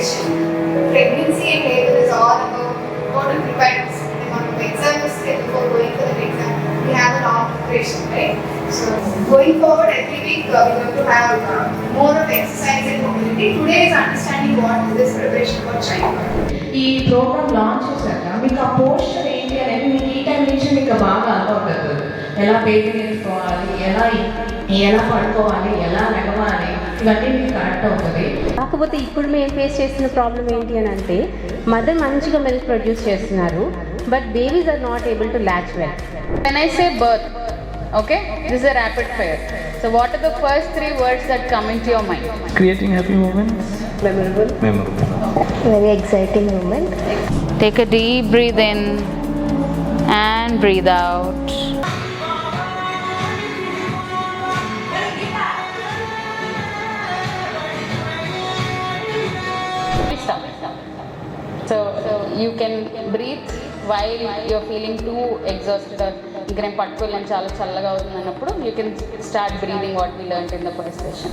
preparation. Pregnancy and labor is all about what to prepare. Exam is before going for the exam. We have a long preparation, right? So going forward, every week we are going to have more of exercise and mobility. Today is understanding what is this preparation for childbirth. ఈ programme launch చేశాక మీకు ఆ poster ఏంటి అనేది మీకు ఈ time నుంచి మీకు బాగా అలవాటు. ఎలా పేరు నేర్చుకోవాలి, ఎలా పడుకోవాలి, ఎలా లెగవాలి, ఇవన్నీ మీకు కరెక్ట్ అవుతుంది. కాకపోతే ఇప్పుడు మేము ఫేస్ చేస్తున్న ప్రాబ్లం ఏంటి అని అంటే మదర్ మంచిగా మిల్క్ ప్రొడ్యూస్ చేస్తున్నారు, but babies are not able to latch well. When I say birth, okay, this is a rapid fire. So what are the first 3 words that come into your mind? Creating happy moments. Memorable. Very exciting moment. Take a deep breathe in and breathe out. Stop. So you can breathe while you're feeling too exhausted or ఇంకా నేను పట్టుకోలేను చాలా చల్లగా అవుతుంది అన్నప్పుడు you can start breathing what we learned in the first session.